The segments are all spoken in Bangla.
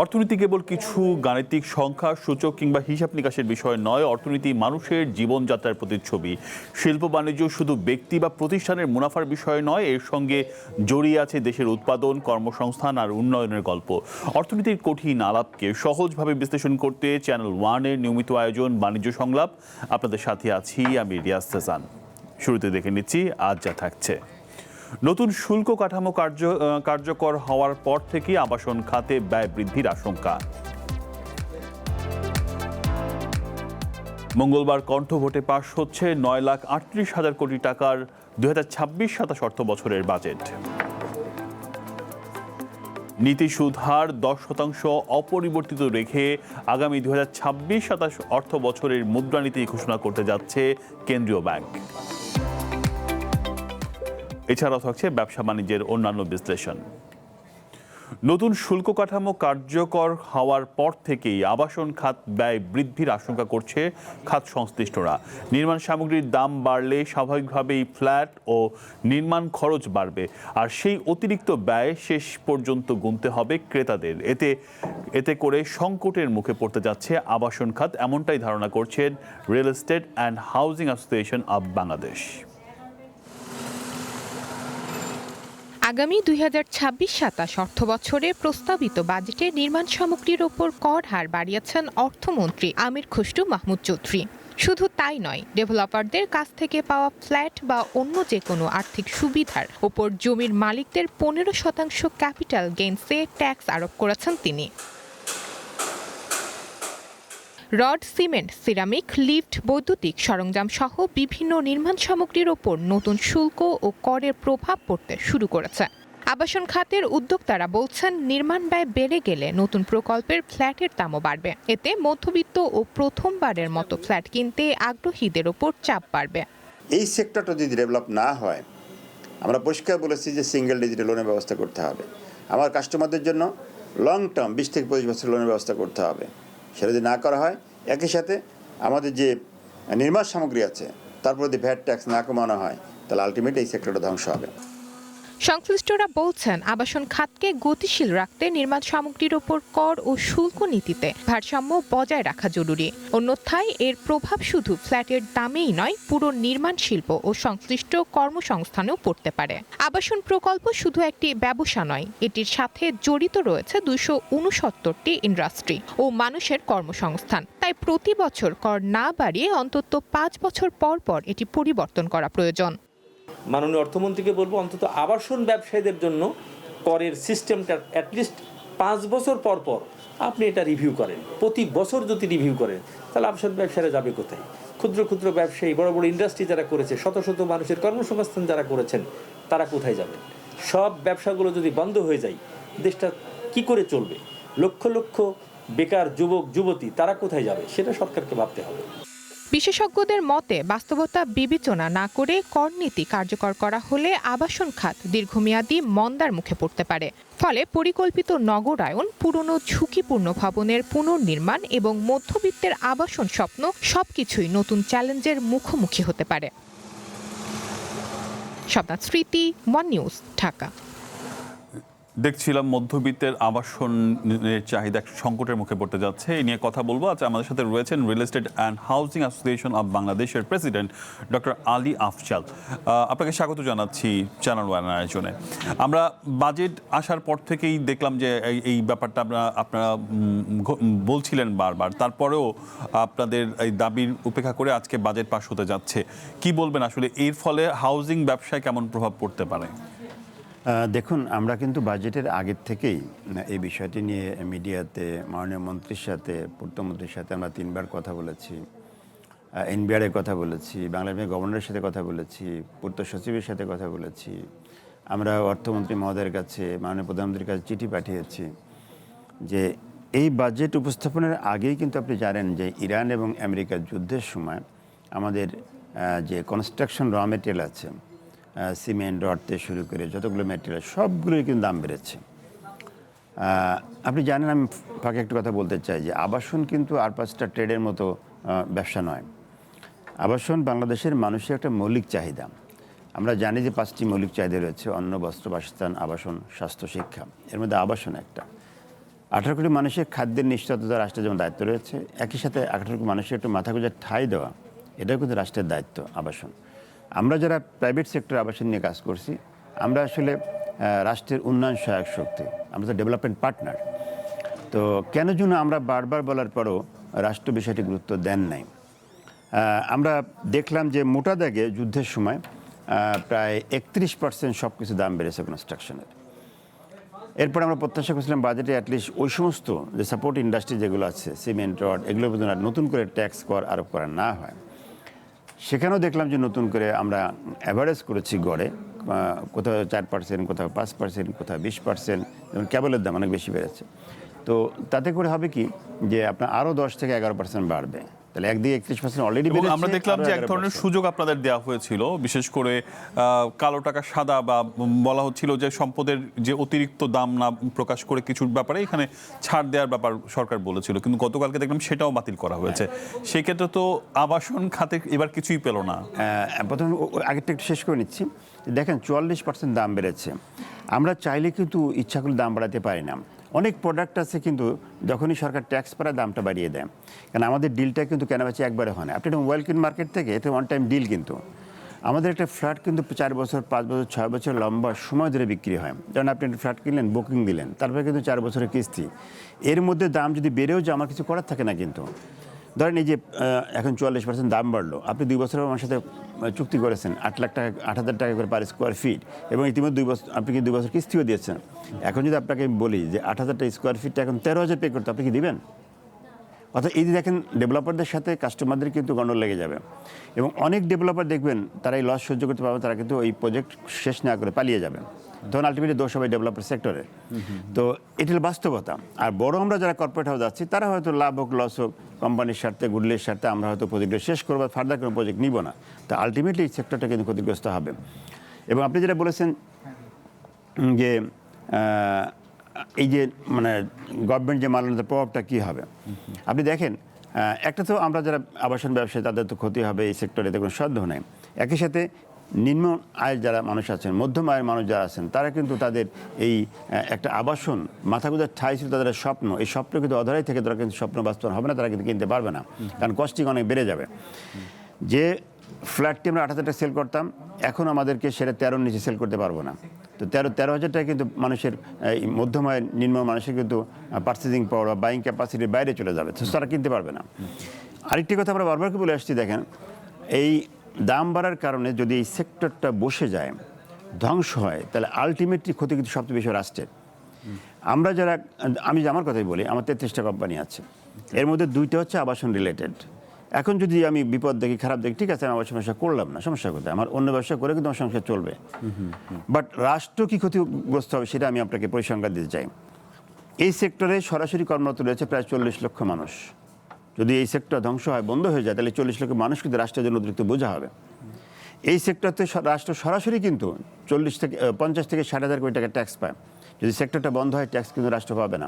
অর্থনীতি কেবল কিছু গাণিতিক সংখ্যা সূচক কিংবা হিসাব নিকাশের বিষয় নয়। অর্থনীতি মানুষের জীবনযাত্রার প্রতিচ্ছবি। শিল্প বাণিজ্য শুধু ব্যক্তি বা প্রতিষ্ঠানের মুনাফার বিষয় নয়, এর সঙ্গে জড়িয়ে আছে দেশের উৎপাদন, কর্মসংস্থান আর উন্নয়নের গল্প। অর্থনীতির কঠিন আলাপকে সহজভাবে বিশ্লেষণ করতে চ্যানেল ওয়ানের নিয়মিত আয়োজন বাণিজ্য সংলাপ। আপনাদের সাথে আছি আমি রিয়াজ হাসান। শুরুতে দেখে নিচ্ছি আজ যা থাকছে। নতুন শুল্ক কাঠামো কার্যকর হওয়ার পর থেকে আবাসন খাতে ব্যয় বৃদ্ধির আশঙ্কা। মঙ্গলবার কণ্ঠভোটে পাশ হচ্ছে 9,38,000 কোটি টাকার 2026-27 অর্থ বছরের বাজেট। নীতি সুদ হার 10% অপরিবর্তিত রেখে আগামী 2026-27 অর্থ বছরের মুদ্রানীতি ঘোষণা করতে যাচ্ছে কেন্দ্রীয় ব্যাংক। এছাড়াও থাকছে ব্যবসা বাণিজ্যের অন্যান্য বিশ্লেষণ। নতুন শুল্ক কাঠামো কার্যকর হওয়ার পর থেকেই আবাসন খাত ব্যয় বৃদ্ধির আশঙ্কা করছে খাত সংশ্লিষ্টরা। নির্মাণ সামগ্রীর দাম বাড়লে স্বাভাবিকভাবেই ফ্ল্যাট ও নির্মাণ খরচ বাড়বে, আর সেই অতিরিক্ত ব্যয় শেষ পর্যন্ত গুনতে হবে ক্রেতাদের। এতে করে সংকটের মুখে পড়তে যাচ্ছে আবাসন খাত, এমনটাই ধারণা করছেন real estate and housing association of Bangladesh. আগামী 2026-27 অর্থ বছরে প্রস্তাবিত বাজেটে নির্মাণ সামগ্রীর ওপর কর হার বাড়িয়েছেন অর্থমন্ত্রী আমির খসরু মাহমুদ চৌধুরী। শুধু তাই নয়, ডেভেলপারদের কাছ থেকে পাওয়া ফ্ল্যাট বা অন্য যে কোনো আর্থিক সুবিধার ওপর জমির মালিকদের 15% ক্যাপিটাল গেইনসে ট্যাক্স আরোপ করেছেন তিনি। রড, সিমেন্ট, সিরামিক, লিফট, বৈদ্যুতিক সরঞ্জাম সহ বিভিন্ন নির্মাণ সামগ্রীর ওপর নতুন শুল্ক ও করের প্রভাব পড়তে শুরু করেছে। আবাসন খাতের উদ্যোক্তারা বলছেন, নির্মাণ ব্যয় বেড়ে গেলে নতুন প্রকল্পের ফ্ল্যাটের দামও বাড়বে। এতে মধ্যবিত্ত ও প্রথমবারের মতো ফ্ল্যাট কিনতে আগ্রহীদের ওপর চাপ বাড়বে। এই সেক্টরটা যদি ডেভেলপ না হয়, আমরা পরিষ্কার বলেছি যে সিঙ্গেল ডিজিটাল লোনের ব্যবস্থা করতে হবে। আমার কাস্টমারদের জন্য লং টার্ম 20 থেকে 25 বছর লোনের ব্যবস্থা করতে হবে। সেটা যদি না করা হয়, একই সাথে আমাদের যে নির্মাণ সামগ্রী আছে তারপর যদি ভ্যাট ট্যাক্স না কমানো হয়, তাহলে আলটিমেটলি এই সেক্টরটা ধ্বংস হবে। সংশ্লিষ্টরা বলছেন, আবাসন খাতকে গতিশীল রাখতে নির্মাণ সামগ্রীর ওপর কর ও শুল্ক নীতিতে ভারসাম্য বজায় রাখা জরুরি। অন্যথায় এর প্রভাব শুধু ফ্ল্যাটের দামেই নয়, পুরো নির্মাণ শিল্প ও সংশ্লিষ্ট কর্মসংস্থানেও পড়তে পারে। আবাসন প্রকল্প শুধু একটি ব্যবসা নয়, এটির সাথে জড়িত রয়েছে 269টি ইন্ডাস্ট্রি ও মানুষের কর্মসংস্থান। তাই প্রতি বছর কর না বাড়িয়ে অন্তত 5 বছর পর পর এটি পরিবর্তন করা প্রয়োজন। মাননীয় অর্থমন্ত্রীকে বলবো, অন্তত আবাসন ব্যবসায়ীদের জন্য করের সিস্টেমটা অ্যাটলিস্ট 5 বছর পর পর আপনি এটা রিভিউ করেন। প্রতি বছর যদি রিভিউ করেন, তাহলে আবাসন ব্যবসায়ীরা যাবে কোথায়? ক্ষুদ্র ক্ষুদ্র ব্যবসায়ী, বড় বড় ইন্ডাস্ট্রি যারা করেছে, শত শত মানুষের কর্মসংস্থান যারা করেছেন, তারা কোথায় যাবেন? সব ব্যবসাগুলো যদি বন্ধ হয়ে যায়, দেশটা কি করে চলবে? লক্ষ লক্ষ বেকার যুবক যুবতী তারা কোথায় যাবে? সেটা সরকারকে ভাবতে হবে। বিশেষজ্ঞদের মতে, বাস্তবতা বিবেচনা না করে করনীতি কার্যকর করা হলে আবাসন খাত দীর্ঘমেয়াদী মন্দার মুখে পড়তে পারে। ফলে পরিকল্পিত নগরায়ন, পুরনো ঝুঁকিপূর্ণ ভবনের পুনর্নির্মাণ এবং মধ্যবিত্তের আবাসন স্বপ্ন সবকিছুই নতুন চ্যালেঞ্জের মুখোমুখি হতে পারে। শবনাথ স্মৃতি, ওয়ান নিউজ, ঢাকা। দেখছিলাম মধ্যবিত্তের আবাসনের চাহিদা সংকটের মুখে পড়তে যাচ্ছে। এই নিয়ে কথা বলবো। আচ্ছা, আমাদের সাথে রয়েছেন real estate and housing association of বাংলাদেশের প্রেসিডেন্ট ডক্টর আলী আফজাল। আপনাকে স্বাগত জানাচ্ছি চ্যানেল ওয়ান আয়োজনে। আমরা বাজেট আসার পর থেকেই দেখলাম যে এই ব্যাপারটা আপনারা বলছিলেন বারবার, তারপরেও আপনাদের এই দাবির উপেক্ষা করে আজকে বাজেট পাস হতে যাচ্ছে। কি বলবেন আসলে এর ফলে হাউজিং ব্যবসায় কেমন প্রভাব পড়তে পারে? দেখুন, আমরা কিন্তু বাজেটের আগের থেকেই এই বিষয়টি নিয়ে মিডিয়াতে মাননীয় মন্ত্রীর সাথে, পূর্তমন্ত্রীর সাথে আমরা 3 বার কথা বলেছি, এনবিআরের কথা বলেছি, বাংলা ব্যাংকের গভর্নরের সাথে কথা বলেছি, পূর্ত সচিবের সাথে কথা বলেছি। আমরা অর্থমন্ত্রী মহোদয়ের কাছে, মাননীয় প্রধানমন্ত্রীর কাছে চিঠি পাঠিয়েছি যে এই বাজেট উপস্থাপনের আগেই কিন্তু আপনি জানেন যে ইরান এবং আমেরিকার যুদ্ধের সময় আমাদের যে কনস্ট্রাকশন র মেটেরিয়াল আছে, সিমেন্ট, রড থেকে শুরু করে যতগুলো ম্যাটেরিয়াল, সবগুলোই কিন্তু দাম বেড়েছে। আপনি জানেন, আমি ফাঁকে একটু কথা বলতে চাই যে আবাসন কিন্তু আর 5টা ট্রেডের মতো ব্যবসা নয়। আবাসন বাংলাদেশের মানুষের একটা মৌলিক চাহিদা। আমরা জানি যে 5টি মৌলিক চাহিদা রয়েছে: অন্ন, বস্ত্র, বাসস্থান, আবাসন, স্বাস্থ্য, শিক্ষা। এর মধ্যে আবাসন একটা। 18 কোটি মানুষের খাদ্যের নিশ্চয়তা রাষ্ট্রের যেমন দায়িত্ব রয়েছে, একই সাথে 18 কোটি মানুষের একটু মাথা গোঁজার ঠাঁই দেওয়া, এটাও কিন্তু রাষ্ট্রের দায়িত্ব। আবাসন, আমরা যারা প্রাইভেট সেক্টর আবাসন নিয়ে কাজ করছি, আমরা আসলে রাষ্ট্রের উন্নয়ন সহায়ক শক্তি, আমরা তো ডেভেলপমেন্ট পার্টনার। তো কেন জন্য আমরা বারবার বলার পরও রাষ্ট্র বিষয়টি গুরুত্ব দেন নাই? আমরা দেখলাম যে মোটা দাগে যুদ্ধের সময় প্রায় 31% সব কিছু দাম বেড়েছে কনস্ট্রাকশনের। এরপর আমরা প্রত্যাশা করছিলাম বাজেটে অ্যাটলিস্ট ওই সমস্ত যে সাপোর্ট ইন্ডাস্ট্রি যেগুলো আছে, সিমেন্ট, রড, এগুলোর মধ্যে নতুন করে ট্যাক্স কর আরোপ করা না হয়। সেখানেও দেখলাম যে নতুন করে আমরা অ্যাভারেজ করেছি গড়ে, কোথাও 4%, কোথাও 5%, কোথাও 20%, যেমন কেবলের দাম অনেক বেশি বেড়েছে। তো তাতে করে হবে কি যে আপনার আরও 10 থেকে 11% বাড়বে। তাহলে একদিকে 31% অলরেডি বেড়েছে। আমরা দেখলাম যে এক ধরনের সুযোগ আপনাদের দেওয়া হয়েছিল, বিশেষ করে কালো টাকা সাদা, বা বলা হচ্ছিল যে সম্পদের যে অতিরিক্ত দাম না প্রকাশ করে কিছুর ব্যাপারে এখানে ছাড় দেওয়ার ব্যাপার সরকার বলেছিল, কিন্তু গতকালকে দেখলাম সেটাও বাতিল করা হয়েছে। সেই ক্ষেত্রে তো আবাসন খাতে এবার কিছুই পেল না। প্রথমে আগেরটা একটু শেষ করে নিচ্ছি। দেখেন 44% দাম বেড়েছে। আমরা চাইলে কিন্তু ইচ্ছা করলে দাম বাড়াতে পারি না। অনেক প্রোডাক্ট আছে কিন্তু যখনই সরকার ট্যাক্স পাড়ায় দামটা বাড়িয়ে দেয়, কারণ আমাদের ডিলটা কিন্তু কেনাবেচা একবারে হয় না। আপনি একটা মোবাইল কিন মার্কেট থেকে, এটা ওয়ান টাইম ডিল, কিন্তু আমাদের একটা ফ্ল্যাট কিন্তু 4 বছর, 5 বছর, 6 বছর লম্বা সময় ধরে বিক্রি হয়। যেমন আপনি একটা ফ্ল্যাট কিনলেন, বুকিং দিলেন, তারপরে কিন্তু 4 বছরের কিস্তি। এর মধ্যে দাম যদি বেড়েও যায় আমার কিছু করার থাকে না। কিন্তু ধরেন এই যে এখন 44% দাম বাড়লো, আপনি 2 বছর আমার সাথে চুক্তি করেছেন 8 লাখ টাকা, 8,000 টাকা করে পার স্কোয়ার ফিট, এবং ইতিমধ্যে 2 বছর আপনি কি 2 বছর কিস্তিও দিয়েছেন। এখন যদি আপনাকে বলি যে 8,000 টাকা স্কোয়ার ফিটটা এখন 13,000 পে করতে, আপনি কি দিবেন? অর্থাৎ এই যে দেখেন, ডেভেলপারদের সাথে কাস্টমারদের কিন্তু গন্ডগোল লেগে যাবে। এবং অনেক ডেভেলপার দেখবেন তারা এই লস সহ্য করতে পারবে, তারা কিন্তু এই প্রজেক্ট শেষ না করে পালিয়ে যাবে। তখন আলটিমেটলি দোষ হবে ডেভেলপার সেক্টরে। তো এটি হল বাস্তবতা। আর বড় আমরা যারা কর্পোরেট হাউস যাচ্ছি, তারা হয়তো লাভ হোক লস হোক, কোম্পানির স্বার্থে, গুডলের স্বার্থে আমরা হয়তো প্রজেক্টটা শেষ করবো, ফার্দার কোনো প্রজেক্ট নিব না। তো আলটিমেটলি এই সেক্টরটা কিন্তু ক্ষতিগ্রস্ত হবে। এবং আপনি যেটা বলেছেন যে এই যে মানে গভর্নমেন্ট যে মালানার প্রভাবটা কী হবে, আপনি দেখেন একটা তো আমরা যারা আবাসন ব্যবসায়ী তাদের তো ক্ষতি হবে এই সেক্টরে, এতে কোনো সন্দেহ নেই। একই সাথে নিম্ন আয়ের যারা মানুষ আছেন, মধ্যম আয়ের মানুষ যারা আছেন, তারা কিন্তু তাদের এই একটা আবাসন মাথা গোঁজার ঠাঁই ছিল তাদের স্বপ্ন, এই স্বপ্ন কিন্তু অধরাই থেকে তারা কিন্তু স্বপ্ন বাস্তবায়ন হবে না, তারা কিন্তু কিনতে পারবে না, কারণ কস্টিং অনেক বেড়ে যাবে। যে ফ্ল্যাটটি আমরা 8,000 টাকা সেল করতাম, এখন আমাদেরকে সেটা 13-র নিচে সেল করতে পারবো না। তো 13,000 টাকা কিন্তু মানুষের মধ্যম আয়ের নিম্ন মানুষের কিন্তু পার্চেসিং পাওয়ার বা বাইং ক্যাপাসিটির বাইরে চলে যাবে, তো তারা কিনতে পারবে না। আরেকটি কথা আমরা বারবার বলে আসছি, দেখেন এই দাম বাড়ার কারণে যদি এই সেক্টরটা বসে যায়, ধ্বংস হয়, তাহলে আলটিমেটলি ক্ষতি কিন্তু সবচেয়ে বেশি রাষ্ট্রের। আমরা যারা, আমি আমার কথাই বলি, আমার 33টা কোম্পানি আছে, এর মধ্যে 2টা হচ্ছে আবাসন রিলেটেড। এখন যদি আমি বিপদ দেখি, খারাপ দেখি, ঠিক আছে আমি আবাসন ব্যবসা করলাম না, সমস্যা কোথায়? আমার অন্য ব্যবসা করে কিন্তু আমার সংসার চলবে। বাট রাষ্ট্র কি ক্ষতিগ্রস্ত হবে সেটা আমি আপনাকে পরিসংখ্যান দিতে চাই। এই সেক্টরে সরাসরি কর্মরত রয়েছে প্রায় 40 লক্ষ মানুষ। যদি এই সেক্টর ধ্বংস হয়, বন্ধ হয়ে যায়, তাহলে 40 লক্ষ মানুষ কিন্তু রাষ্ট্রের জন্য অতিরিক্ত বোঝা হবে। এই সেক্টরতে রাষ্ট্র সরাসরি কিন্তু 50 থেকে 60,000 কোটি টাকা ট্যাক্স পায়। যদি সেক্টরটা বন্ধ হয়, ট্যাক্স কিন্তু রাষ্ট্র পাবে না।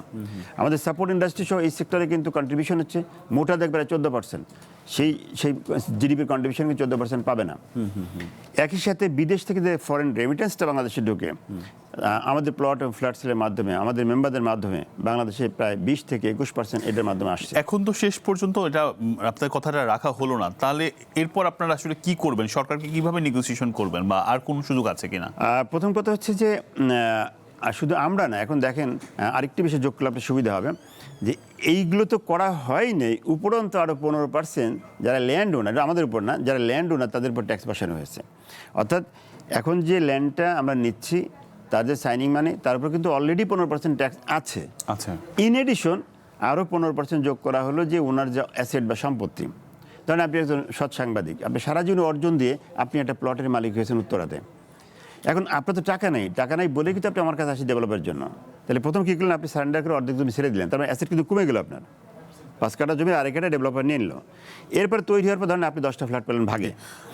আমাদের সাপোর্ট ইন্ডাস্ট্রি সহ এই সেক্টরে কিন্তু কন্ট্রিবিউশন হচ্ছে মোটা দেখবে 14%, সেই জিডিপির কন্ট্রিবিউশন কিন্তু 14% পাবে না। একই সাথে বিদেশ থেকে যে ফরেন রেমিটেন্সটা বাংলাদেশে ঢুকে আমাদের প্লট এবং ফ্ল্যাট সেলের মাধ্যমে, আমাদের মেম্বারদের মাধ্যমে বাংলাদেশে প্রায় 20 থেকে 21% এটার মাধ্যমে আসছে। এখন তো শেষ পর্যন্ত এটা আপনার কথাটা রাখা হলো না, তাহলে এরপর আপনারা আসলে কি করবেন? সরকারকে কিভাবে নেগোসিয়েশন করবেন, বা আর কোন সুযোগ আছে কিনা? প্রথম কথা হচ্ছে যে আর শুধু আমরা না, এখন দেখেন আরেকটি বিষয় যোগ করলে আপনার সুবিধা হবে, যে এইগুলো তো করা হয়নি, উপরন্তু আরও 15% যারা ল্যান্ড ওনার, আমাদের উপর না, যারা ল্যান্ড ওনার তাদের উপর ট্যাক্স বসানো হয়েছে। অর্থাৎ এখন যে ল্যান্ডটা আমরা নিচ্ছি, তার যে সাইনিং মানে, তার উপর কিন্তু অলরেডি 15% ট্যাক্স আছে। আচ্ছা, ইন এডিশন আরও 15% যোগ করা হলো যে ওনার যে অ্যাসেট বা সম্পত্তি। ধরেন আপনি একজন সৎ সাংবাদিক, আপনি সারা জীবন অর্জন দিয়ে আপনি একটা প্লটের মালিক হয়েছেন উত্তরাতে। এখন আপনার তো টাকা নাই বলে কিন্তু আপনি আমার কাছে আসি ডেভেলপের জন্য। তাহলে প্রথম কী করলেন, আপনি সারেন্ডার করে অর্ধেক জমি ছেড়ে দিলেন, তার মানে অ্যাসেট কিন্তু কমে গেল আপনার। 5 কাঠা জমি আরেক কাঠা ডেভেলপার নিয়ে নিল। এরপর তৈরি হওয়ার পর ধরেন আপনি 10টা ফ্ল্যাট পেলেন ভাগে,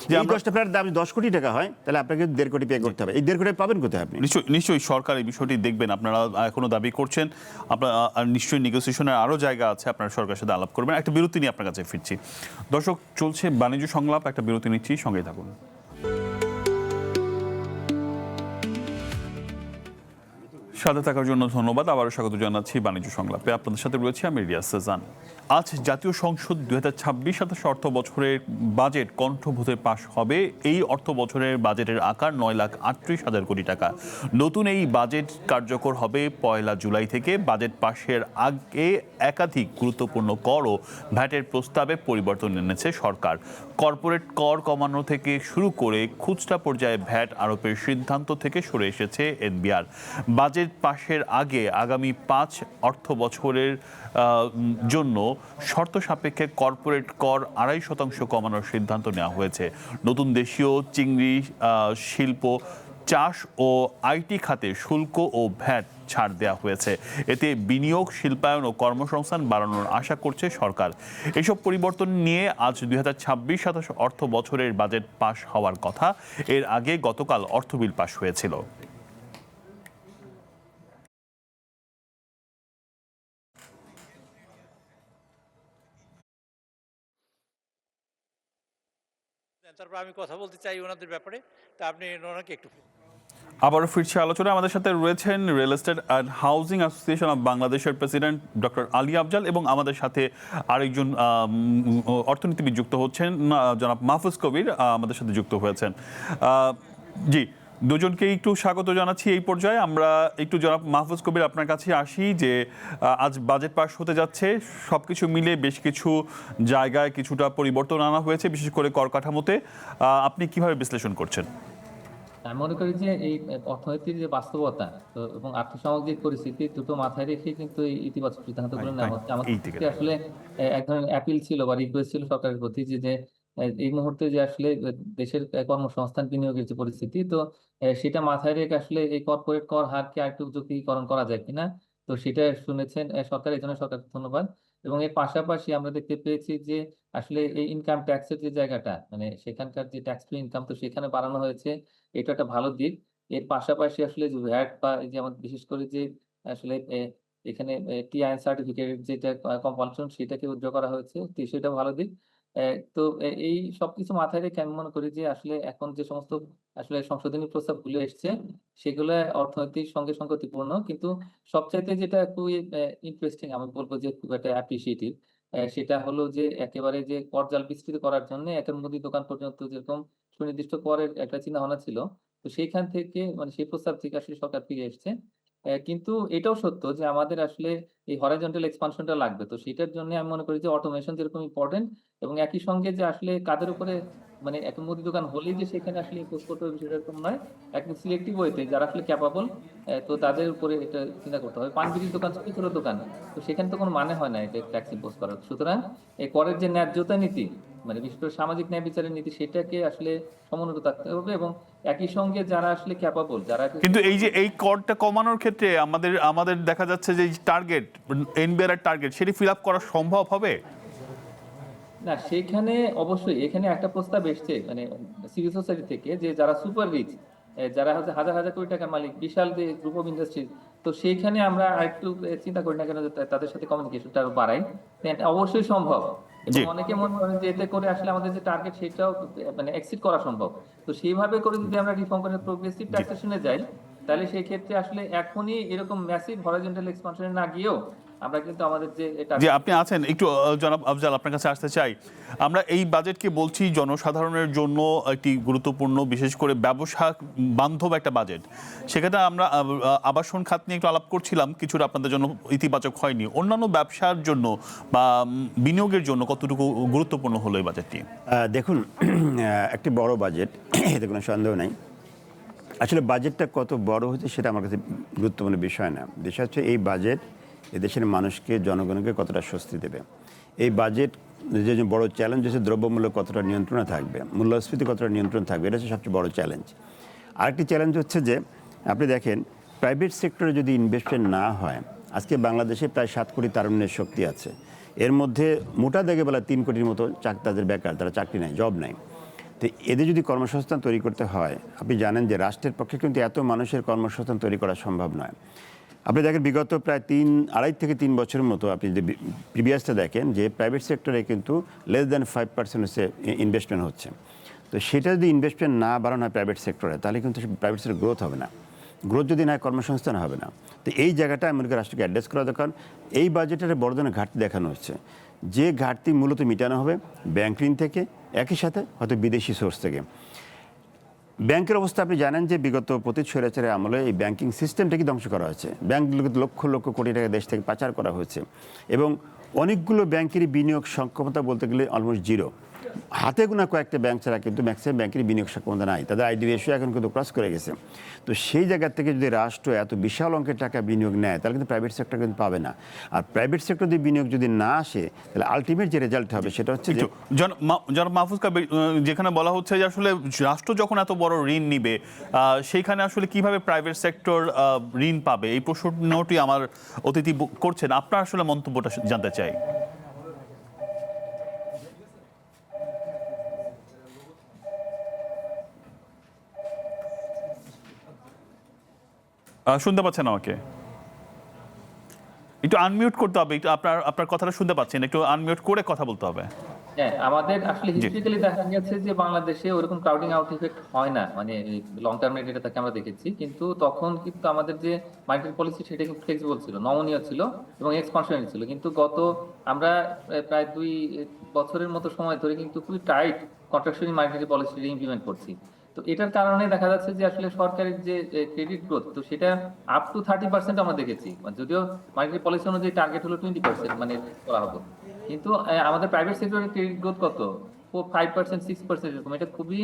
যে 10টা ফ্ল্যাট দাম 10 কোটি টাকা হয়, তাহলে আপনাকে 1.5 কোটি পে করতে হবে। এই 1.5 কোটি পাবেন কোথায় আপনি? নিশ্চয়ই সরকার এই বিষয়টি দেখবেন। আপনারা এখনো দাবি করছেন, আপনারা নিশ্চয়ই নেগোসিয়েশনের আরও জায়গা আছে, আপনারা সরকারের সাথে আলাপ করবেন। একটা বিরতি নিয়ে আপনার কাছে ফিরছি। দর্শক, চলছে বাণিজ্য সংলাপ, একটা বিরতি নিচ্ছি, সঙ্গেই থাকুন। সাথে থাকার জন্য ধন্যবাদ। আবারও স্বাগত জানাচ্ছি বাণিজ্য সংলাপে। আপনাদের সাথে রয়েছে আমি রিয়াজ সেজান। আজ জাতীয় সংসদ ২০২৬-২৭ অর্থ বছরের বাজেট কণ্ঠভোটে পাশ হবে। এই অর্থ বছরের বাজেটের আকার ৯,৩৮,০০০ কোটি টাকা। নতুন এই বাজেট কার্যকর হবে ১ জুলাই থেকে। বাজেট পাশের আগে একাধিক গুরুত্বপূর্ণ কর ও ভ্যাটের প্রস্তাবে পরিবর্তন এনেছে সরকার। কর্পোরেট কর কমানো থেকে শুরু করে খুচরা পর্যায়ে ভ্যাট আরোপের সিদ্ধান্ত থেকে সরে এসেছে এনবিআর। বাজেট পাশের আগে আগামী ৫ অর্থ বছরের জন্য শর্ত সাপেক্ষে কর্পোরেট কর ২.৫% কমানোর সিদ্ধান্ত নেওয়া হয়েছে। নতুন দেশীয় চিংড়ি শিল্প, চাষ ও আইটি খাতে শুল্ক ও ভ্যাট ছাড় দেওয়া হয়েছে। এতে বিনিয়োগ, শিল্পায়ন ও কর্মসংস্থান বাড়ানোর আশা করছে সরকার। এসব পরিবর্তন নিয়ে আজ ২০২৬-২৭ অর্থ বছরের বাজেট পাশ হওয়ার কথা। এর আগে গতকাল অর্থ বিল পাশ হয়েছিল। তারপর আমি কথা বলতে চাই ওনাদের ব্যাপারে, তা আপনি ওনাকে একটু। আবারও ফিরছি আলোচনা। আমাদের সাথে রয়েছেন real estate and housing association of বাংলাদেশের প্রেসিডেন্ট ডক্টর আলী আফজাল এবং আমাদের সাথে আরেকজন অর্থনীতিবিদ যুক্ত হচ্ছেন, জনাব মাহফুজ কবির আমাদের সাথে যুক্ত হয়েছেন। জি, দুজনকে একটু স্বাগত জানাচ্ছি এই পর্যায়ে। আমরা একটু জনাব মাহফুজ কবির আপনার কাছে আসি যে আজ বাজেট পাস হতে যাচ্ছে, সবকিছু মিলে বেশ কিছু জায়গায় কিছুটা পরিবর্তন আনা হয়েছে, বিশেষ করে কর কাঠামোতে। আপনি কিভাবে বিশ্লেষণ করছেন? আমি মনে করি যে এই অর্থনীতির যে বাস্তবতা এবং আর্থিক সামাজিক পরিস্থিতি দুটো মাথায় রেখে কিন্তু এই ইতিবাচক সিদ্ধান্তগুলো নেওয়া হচ্ছে। আমাদের থেকে আসলে এক ধরনের অ্যাপিল ছিল বা রিকোয়েস্ট ছিল সরকারের প্রতি যে এই মুহূর্তে যে আসলে দেশের কর্মসংস্থান বিনিয়োগের যে পরিস্থিতি, তো সেটা মাথায় রেখে আসলে এই কর্পোরেট কর হারকে আরেকটু যৌক্তিকরণ করা যায় কিনা, তো সেটা শুনেছেন সরকার, এই জন্য সরকারকে ধন্যবাদ। এবং এর পাশাপাশি আমরা দেখতে পেয়েছি যে আসলে এই ইনকাম ট্যাক্সের যে জায়গাটা, মানে সেখানকার যে ট্যাক্স টু ইনকাম, তো সেখানে বাড়ানো হয়েছে, এটা একটা ভালো দিক। এর পাশাপাশি আসলে যে ভ্যাট বা এই যে আমাদের বিশেষ করে যে আসলে এখানে টিআইএন সার্টিফিকেট যেটা কম্পালশন সেটাকে উইথড্র করা হয়েছে, তো সেটা ভালো দিক। তো এই সবকিছু মাথায় রেখে আমি মনে করি যে আসলে এখন যে সমস্ত আসলে সংশোধনী প্রস্তাবগুলো এসছে সেগুলো অর্থনীতির সঙ্গে সঙ্গতিপূর্ণ, কিন্তু সবচাইতে যেটা খুবই ইন্টারেস্টিং আমি বলবো যে খুব একটা অ্যাপ্রিসিয়েটিভ, সেটা হলো যে একেবারে যে করজাল বিস্তৃত করার জন্য একের মুদি দোকান পর্যন্ত যেরকম সুনির্দিষ্ট করের একটা চিন্তাভাবনা ছিল, তো সেইখান থেকে মানে সেই প্রস্তাব থেকে আসলে সরকার ফিরে এসছে। কিন্তু এটাও সত্য যে আমাদের আসলে এই হরাইজন্টাল এক্সপানশনটা লাগবে। তো সেটার জন্য আমি মনে করি যে অটোমেশন যেরকম ইম্পোর্টেন্ট, এবং একই সঙ্গে যে আসলে কাদের উপরে মানে একটা মুদি দোকান হলেই যে সেখানে আসলে ইম্পোজ করতে হবে বিষয়টা এরকম নয়। একদম সিলেক্টিভ ওয়েতে যারা আসলে ক্যাপাবল, তো তাদের উপরে এটা চিন্তা করতে হবে। পান বিড়ির দোকান, ছোট ছোট দোকান, তো সেখানে তো কোনো মানে হয় না এটা ট্যাক্স ইম্পোজ করার। সুতরাং এই করের যে ন্যায্যতা নীতি, মানে বিশেষ করে সামাজিক ন্যায় বিচারের নীতি, সেটাকে আসলে সমুন্নত থাকতে হবে। এবং একই সঙ্গে যারা আসলে ক্যাপাবল, যারা কিন্তু এই যে এই করটা কমানোর ক্ষেত্রে আমাদের দেখা যাচ্ছে যে টার্গেট, এনবিআর এর টার্গেট, সেটি ফিল আপ করা সম্ভব হবে না, সেখানে অবশ্যই এখানে একটা প্রস্তাব এসছে মানে সিভিল সোসাইটি থেকে, যে যারা সুপার রিচ, যারা হচ্ছে হাজার হাজার কোটি টাকার মালিক, বিশাল যে গ্রুপ অফ ইন্ডাস্ট্রি, তো সেইখানে আমরা আরেকটু চিন্তা করি না কেন যে তাদের সাথে কমিউনিকেশনটা আরো বাড়াই। অবশ্যই সম্ভব, এবং অনেকে মনে করেন যে এতে করে আসলে আমাদের যে টার্গেট সেটাও মানে এক্সিড করা সম্ভব। তো সেইভাবে করে যদি আমরা রিফর্ম করে প্রোগ্রেসিভ ট্যাক্সেশনে যাই, তাহলে সেই ক্ষেত্রে আসলে এখনই এরকম ম্যাসিভ হরাইজন্টাল এক্সপানশনে না গিয়েও আমরা কিন্তু আমাদের যে আপনি আছেন একটু জনাব আফজাল, আপনার কাছে আসতে চাই। আমরা এই বাজেটকে বলছি জনসাধারণের জন্য একটি গুরুত্বপূর্ণ, বিশেষ করে ব্যবসা বান্ধব একটা বাজেট। সেখানে আমরা আবাসন খাত নিয়ে একটু আলাপ করছিলাম, কিছুটা আপনাদের জন্য ইতিবাচক হয়নি। অন্যান্য ব্যবসার জন্য বা বিনিয়োগের জন্য কতটুকু গুরুত্বপূর্ণ হলো এই বাজেটটি? দেখুন, একটি বড় বাজেট, এতে কোনো সন্দেহ নাই। আসলে বাজেটটা কত বড় হচ্ছে সেটা আমার কাছে গুরুত্বপূর্ণ বিষয় না। বিষয় হচ্ছে এই বাজেট এদেশের মানুষকে, জনগণকে কতটা স্বস্তি দেবে। এই বাজেট যে বড় চ্যালেঞ্জ হচ্ছে দ্রব্যমূল্য কতটা নিয়ন্ত্রণে থাকবে, মূল্যস্ফীতি কতটা নিয়ন্ত্রণ থাকবে, এটা হচ্ছে সবচেয়ে বড় চ্যালেঞ্জ। আরেকটি চ্যালেঞ্জ হচ্ছে যে আপনি দেখেন প্রাইভেট সেক্টরে যদি ইনভেস্টমেন্ট না হয়, আজকে বাংলাদেশে প্রায় 7 কোটি তারুণ্যের শক্তি আছে। এর মধ্যে মোটা দাগে বলা 3 কোটির মতো তাদের বেকার, তারা চাকরি নেই, জব নাই। তো এদের যদি কর্মসংস্থান তৈরি করতে হয়, আপনি জানেন যে রাষ্ট্রের পক্ষে কিন্তু এত মানুষের কর্মসংস্থান তৈরি করা সম্ভব নয়। আপনি দেখেন বিগত প্রায় 2.5 থেকে 3 বছরের মতো আপনি যদি প্রিভিয়াসটা দেখেন, যে প্রাইভেট সেক্টরে কিন্তু লেস দ্যান 5% হচ্ছে ইনভেস্টমেন্ট হচ্ছে। তো সেটা যদি ইনভেস্টমেন্ট না বাড়ানো হয় প্রাইভেট সেক্টরে, তাহলে কিন্তু প্রাইভেট সেক্টর গ্রোথ হবে না। গ্রোথ যদি না হয় কর্মসংস্থান হবে না। তো এই জায়গাটা আমেরিকা রাষ্ট্রকে অ্যাড্রেস করা দরকার। এই বাজেটের বড় ধরনের ঘাটতি দেখানো হচ্ছে, যে ঘাটতি মূলত মেটানো হবে ব্যাংক ঋণ থেকে, একই সাথে হয়তো বিদেশি সোর্স থেকে। ব্যাংকের অবস্থা আপনি জানেন যে বিগত পতিত স্বৈরাচারের আমলে এই ব্যাংকিং সিস্টেমটাকে ধ্বংস করা হয়েছে। ব্যাংকগুলোকে লক্ষ লক্ষ কোটি টাকা দেশ থেকে পাচার করা হয়েছে এবং অনেকগুলো ব্যাংকেরই বিনিয়োগ সক্ষমতা বলতে গেলে অলমোস্ট জিরো। হাতে গোনা কয়েকটা ব্যাংক ছাড়া কিন্তু ম্যাক্সিমাম ব্যাংকেরই বিনিয়োগ সক্ষমতা নাই, তাদের আইডি রেশিও এখন কিন্তু ক্রস করে গেছে। তো সেই জায়গা থেকে যদি রাষ্ট্র এত বিশাল অঙ্কের টাকা বিনিয়োগ নেয় তাহলে কিন্তু প্রাইভেট সেক্টর কিন্তু পাবে না। আর প্রাইভেট সেক্টর দিয়ে বিনিয়োগ যদি না আসে তাহলে আলটিমেট যে রেজাল্ট হবে সেটা হচ্ছে যে জনাব মাহফুজ কবির, যেখানে বলা হচ্ছে যে আসলে রাষ্ট্র যখন এত বড় ঋণ নিবে সেইখানে আসলে কিভাবে প্রাইভেট সেক্টর ঋণ পাবে, এই প্রশ্নটি আমার অতিথি করছেন। আপনার আসলে মন্তব্যটা জানতে চাই। শুনতে পাচ্ছেন আমাকে? একটু আনমিউট করতে হবে, একটু আপনার কথাটা শুনতে পাচ্ছেন, একটু আনমিউট করে কথা বলতে হবে। হ্যাঁ, আমাদের আসলে হিস্ট্রিক্যালি দেখা গেছে যে বাংলাদেশে ওরকম ক্রাউডিং আউট ইফেক্ট হয় না, মানে লং টার্ম ডেটা থেকে আমরা দেখেছি। কিন্তু তখন কিন্তু আমাদের যে মার্কেট পলিসি সেটা খুব ফ্লেক্সিবল ছিল, নমনীয় ছিল এবং এক্সপানশনারি ছিল। কিন্তু আমরা প্রায় 2 বছরের মতো সময় ধরে কিন্তু খুবই tight contractionary market policy implement করছি। তো এটার কারণে দেখা যাচ্ছে যে আসলে সরকারের যে ক্রেডিট গ্রোথ, তো সেটা আপ টু 30% আমরা দেখেছি। যদিও মার্কেট পলিসি অনুযায়ী টার্গেট হলো 20% মানে করা হবে, কিন্তু আমাদের প্রাইভেট সেক্টরের ক্রেডিট গ্রোথ কত, 5% 6% এরকম। এটা খুবই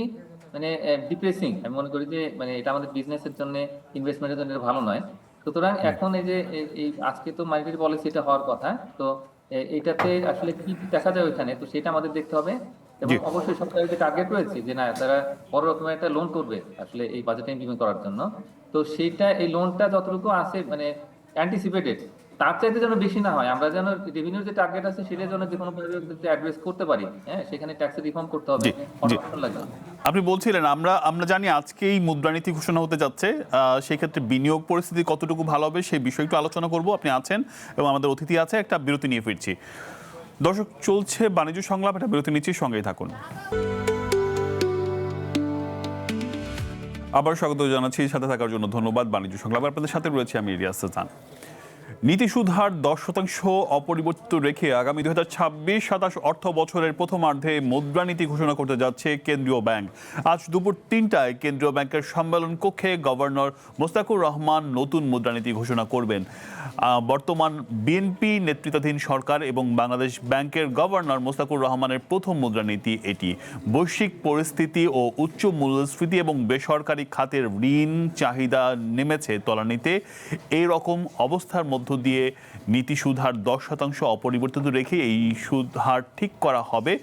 মানে ডিপ্রেসিং। আমি মনে করি যে মানে এটা আমাদের বিজনেসের জন্য, ইনভেস্টমেন্টের জন্য ভালো নয়। সুতরাং এখন এই যে এই আজকে তো মার্কেট পলিসি এটা হওয়ার কথা, তো এটাতে আসলে কি দেখা যায় ওইখানে, তো সেটা আমাদের দেখতে হবে। এবং অবশ্যই সরকারের যে টার্গেট রয়েছে যে না তারা বড় রকমের একটা লোন করবে আসলে এই বাজেটটা ইমপ্লিমেন্ট করার জন্য, তো সেইটা এই লোনটা যতটুকু আছে মানে অ্যান্টিসিপেটেড, তার চাইতে যেন বেশি না হয়। আমরা যেন রেভিনিউর যে টার্গেট আছে সেটা যেন যে কোনো ভাবে অ্যাড্রেস করতে পারি। হ্যাঁ, সেখানে ট্যাক্সে রিফর্ম করতে হবে, লাগবে। আপনি বলছিলেন আমরা জানি আজকেই মুদ্রানীতি ঘোষণা হতে যাচ্ছে, সেই ক্ষেত্রে বিনিয়োগ পরিস্থিতি কতটুকু ভালো হবে সেই বিষয়ে একটু আলোচনা করব। আপনি আছেন এবং আমাদের অতিথি আছে, একটা বিরতি নিয়ে ফিরছি। দর্শক, চলছে বাণিজ্য সংলাপ, একটা বিরতি নিচ্ছি, সঙ্গেই থাকুন। আবার স্বাগত জানাচ্ছি, সাথে থাকার জন্য ধন্যবাদ। বাণিজ্য সংলাপ আপনাদের সাথে রয়েছে আমি ইলিয়াস হাসান। নীতি সুদ হার 10% অপরিবর্তিত রেখে আগামী 2026-27 অর্থ বছরের প্রথমার্ধে মুদ্রানীতি ঘোষণা করতে যাচ্ছে কেন্দ্রীয় ব্যাংক। আজ দুপুর 3টায় কেন্দ্রীয় ব্যাংকের সম্মেলন কক্ষে গভর্নর মোস্তাকুর রহমান নতুন মুদ্রানীতি ঘোষণা করবেন। বর্তমান বিএনপি নেতৃত্বাধীন সরকার এবং বাংলাদেশ ব্যাংকের গভর্নর মোস্তাকুর রহমানের প্রথম মুদ্রানীতি এটি। বৈশ্বিক পরিস্থিতি ও উচ্চ মূল্যস্ফীতি এবং বেসরকারি খাতের ঋণ চাহিদা নেমেছে তলানিতে। এই রকম অবস্থার মধ্য দিয়ে নীতি সুদ হার 10% অপরিবর্তিত রেখে এই সুদ হার ঠিক করা হবে।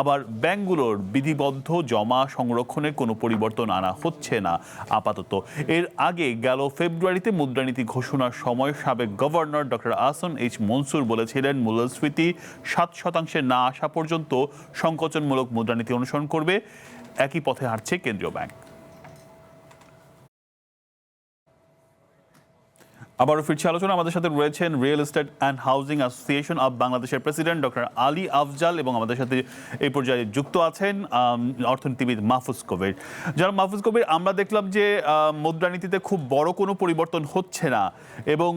আবার ব্যাংকগুলোর বিধিবদ্ধ জমা সংরক্ষণের কোনো পরিবর্তন আনা হচ্ছে না আপাতত। এর আগে গেল ফেব্রুয়ারিতে মুদ্রানীতি ঘোষণার সময় সাবেক governor doctor Ahsan H Mansur বলেছিলেন মূল্যস্ফীতি 7% না আসা পর্যন্ত সংকোচনমূলক মুদ্রানীতি অনুসরণ করবে। একই পথে হাঁটছে কেন্দ্রীয় ব্যাংক। আবারও ফিরছি আলোচনা। আমাদের সাথে রয়েছেন real estate and housing association of বাংলাদেশের প্রেসিডেন্ট ডক্টর আলী আফজাল এবং আমাদের সাথে এই পর্যায়ে যুক্ত আছেন অর্থনীতিবিদ মাহফুজ কবির। যারা মাহফুজ কবির, আমরা দেখলাম যে মুদ্রানীতিতে খুব বড় কোনো পরিবর্তন হচ্ছে না এবং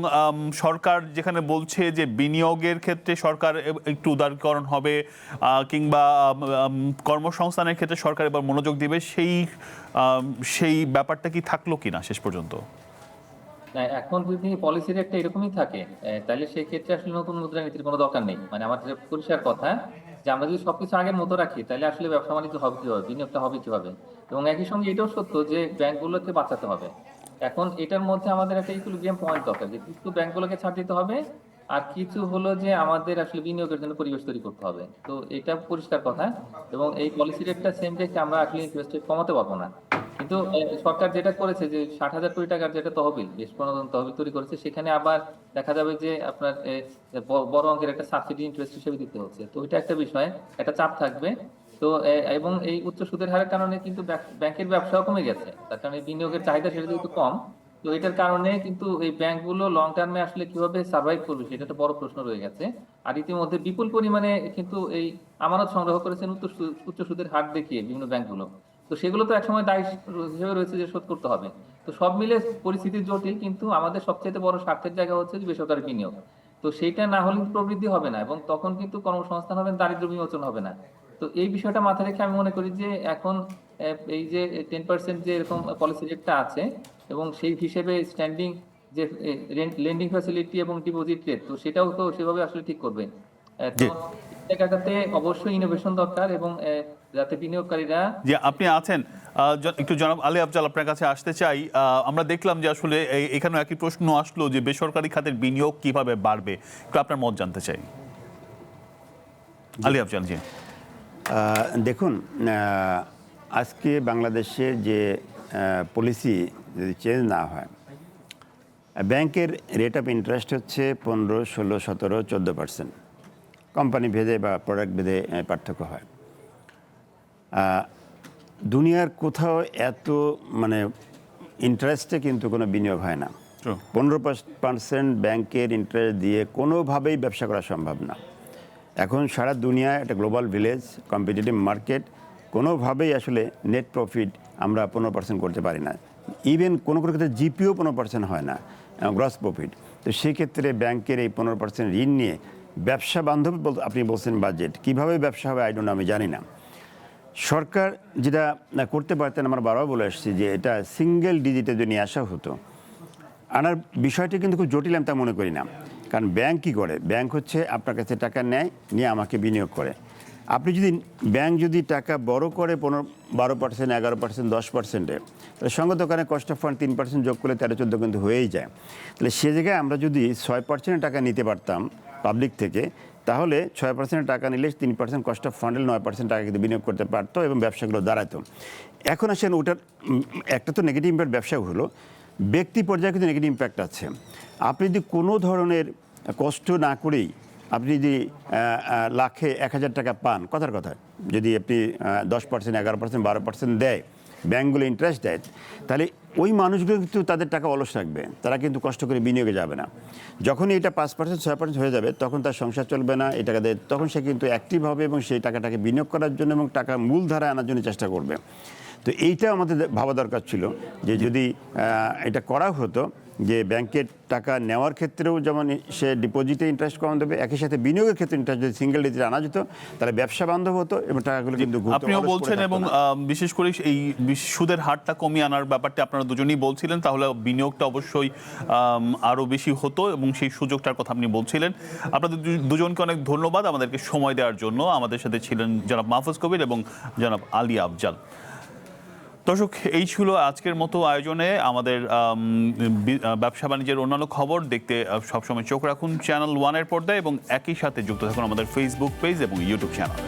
সরকার যেখানে বলছে যে বিনিয়োগের ক্ষেত্রে সরকার একটু উদারীকরণ হবে কিংবা কর্মসংস্থানের ক্ষেত্রে সরকার এবার মনোযোগ দিবে, সেই ব্যাপারটা কি থাকলো কিনা শেষ পর্যন্ত? এখন যদি পলিসির একটা এরকমই থাকে তাহলে সেই ক্ষেত্রে আসলে নতুন মুদ্রানীতির কোনো দরকার নেই। মানে আমার যে পরিষ্কার কথা যে আমরা যদি সবকিছু আগের মতো রাখি তাহলে আসলে ব্যবসা বাণিজ্য হবে কিভাবে, বিনিয়োগটা হবে কিভাবে। এবং একই সঙ্গে এটাও সত্য যে ব্যাংকগুলোকে বাঁচাতে হবে। এখন এটার মধ্যে আমাদের একটা ইকুইলিব্রিয়াম পয়েন্ট দরকার, যে কিছু ব্যাংকগুলোকে ছাড় দিতে হবে আর কিছু হলো যে আমাদের আসলে বিনিয়োগের জন্য পরিবেশ তৈরি করতে হবে। তো এটা পরিষ্কার কথা। এবং এই পলিসি রেটটা সেম রেখে আমরা আসলে ইন্টারেস্ট রেট কমাতে পারবো না। কিন্তু সরকার যেটা করেছে যে 60,000 কোটি টাকার যেটা তহবিল, বেশ পুনর্গঠন তহবিল তৈরি করেছে, সেখানে আবার দেখা যাবে যে আপনার বড় অঙ্কের একটা সাবসিডি ইন্টারেস্ট হিসেবে দিতে হচ্ছে। তো এটা একটা বিষয়, একটা চাপ থাকবে। তো এবং এই উচ্চ সুদের হারের কারণে কিন্তু ব্যাংকের ব্যবসাও কমে গেছে, তার কারণে বিনিয়োগের চাহিদা সেটা যেহেতু কম, তো এটার কারণে কিন্তু এই ব্যাংকগুলো লং টার্মে আসলে কিভাবে সার্ভাইভ করবে সেটা একটা বড় প্রশ্ন রয়ে গেছে। আর ইতিমধ্যে বিপুল পরিমাণে কিন্তু এই আমানত সংগ্রহ করেছেন উচ্চ সুদের হার দেখিয়ে বিভিন্ন ব্যাংকগুলো। তো সেগুলো তো একসময় দায় হিসেবে রয়েছে যে শোধ করতে হবে। তো সব মিলে পরিস্থিতি জটিল, কিন্তু আমাদের সবচেয়ে বড় স্বার্থের জায়গা হচ্ছে যে বেসরকারি বিনিয়োগ। তো সেইটা না হলে প্রবৃদ্ধি হবে না, এবং তখন কিন্তু কর্মসংস্থান হবে, দারিদ্র্য বিমোচন হবে না। তো এই বিষয়টা মাথায় রেখে আমি মনে করি যে এখন এই যে 10% যে এরকম পলিসি রেটটা আছে, এবং সেই হিসেবে স্ট্যান্ডিং যে লেন্ডিং ফ্যাসিলিটি এবং ডিপোজিট রেট, তো সেটাও তো সেভাবে আসলে ঠিক করবে। তো এই জায়গাটাতে অবশ্যই ইনোভেশন দরকার, এবং যাতে বিনিয়োগকারীরা যে আপনি আছেন একটু জনাব আলী আফজাল আপনার কাছে আসতে চাই। আমরা দেখলাম যে আসলে এখানেও একই প্রশ্ন আসলো যে বেসরকারি খাতের বিনিয়োগ কিভাবে বাড়বে, একটু আপনার মত জানতে চাই। আলী আফজাল জি। দেখুন, আজকে বাংলাদেশের যে পলিসি যদি চেঞ্জ না হয়, ব্যাংকের রেট অফ ইন্টারেস্ট হচ্ছে 15, 16, 17, 14%। কোম্পানি ভেদে বা প্রোডাক্ট ভেদে পার্থক্য হয়। দুনিয়ার কোথাও এত মানে ইন্টারেস্টে কিন্তু কোনো বিনিয়োগ হয় না। 15% ব্যাংকের ইন্টারেস্ট দিয়ে কোনোভাবেই ব্যবসা করা সম্ভব না। এখন সারা দুনিয়ায় একটা গ্লোবাল ভিলেজ, কম্পিটিটিভ মার্কেট, কোনোভাবেই আসলে নেট প্রফিট আমরা 15% করতে পারি না। ইভেন কোনো কোনো ক্ষেত্রে জিপিও 15% হয় না, গ্রস প্রফিট। তো সেক্ষেত্রে ব্যাংকের এই 15% ঋণ নিয়ে ব্যবসা বান্ধব আপনি বলছেন বাজেট, কীভাবে ব্যবসা হবে আই ডোন্ট নো, আমি জানি না। সরকার যেটা করতে পারতেন, আমরা বারবার বলে আসছি যে এটা সিঙ্গেল ডিজিটে যদি নিয়ে আসা হতো। আনার বিষয়টি কিন্তু খুব জটিল আমি তা মনে করি না। কারণ ব্যাংক কী করে, ব্যাংক হচ্ছে আপনার কাছে টাকা নেয়, নিয়ে আমাকে বিনিয়োগ করে। আপনি যদি ব্যাংক যদি টাকা বড় করে 12%, 11%, 10%, তাহলে সঙ্গে দোকানে কস্ট অফ ফান্ড 3% যোগ করলে 13-14 কিন্তু হয়েই যায়। তাহলে সে জায়গায় আমরা যদি 6% টাকা নিতে পারতাম পাবলিক থেকে, তাহলে 6% টাকা নিলে 3% কস্ট অফ ফান্ডে 9% টাকা কিন্তু বিনিয়োগ করতে পারতো এবং ব্যবসাগুলো দাঁড়াতো। এখন আসেন ওটার একটা তো নেগেটিভ ইম্প্যাক্ট ব্যবসা হলো, ব্যক্তি পর্যায়ে কিন্তু নেগেটিভ ইম্প্যাক্ট আছে। আপনি যদি কোনো ধরনের কষ্ট না করেই আপনি যদি লাখে 1000 টাকা পান, কথার কথা, যদি আপনি 10%, 11%, 12% দেয়, ব্যাঙ্কগুলো ইন্টারেস্ট দেয়, তাহলে ওই মানুষগুলো কিন্তু তাদের টাকা অলস রাখবে, তারা কিন্তু কষ্ট করে বিনিয়োগে যাবে না। যখনই এটা 5%, 6% হয়ে যাবে, তখন তার সংসার চলবে না, এই টাকা দেয়, তখন সে কিন্তু অ্যাক্টিভ হবে এবং সেই টাকাটাকে বিনিয়োগ করার জন্য এবং টাকা মূলধারায় আনার জন্য চেষ্টা করবে। তো এইটা আমাদের ভাবা দরকার ছিল যে যদি এটা করা হতো যে ব্যাংকের টাকা নেওয়ার ক্ষেত্রেও যেমন সে ডিপোজিটে ইন্টারেস্ট কম দেবে, একই সাথে বিনিয়োগের ক্ষেত্রে ইন্টারেস্ট যদি সিঙ্গেল ডিজিটে আনা যেত, তাহলে ব্যবসা বান্ধব হতো এবং টাকাগুলো কিন্তু আপনিও বলছেন এবং বিশেষ করে এই সুদের হারটা কমিয়ে আনার ব্যাপারটা আপনারা দুজনেই বলছিলেন, তাহলে বিনিয়োগটা অবশ্যই আরও বেশি হতো এবং সেই সুযোগটার কথা আপনি বলছিলেন। আপনাদের দুজনকে অনেক ধন্যবাদ আমাদেরকে সময় দেওয়ার জন্য। আমাদের সাথে ছিলেন জনাব মাহফুজ কবির এবং জনাব আলী আফজাল। দর্শক, এই ছিল আজকের মতো আয়োজনে। আমাদের ব্যবসা বাণিজ্যের অন্যান্য খবর দেখতে সবসময় চোখ রাখুন চ্যানেল 1-এর পর্দায় এবং একই সাথে যুক্ত থাকুন আমাদের ফেসবুক পেজ এবং ইউটিউব চ্যানেলে।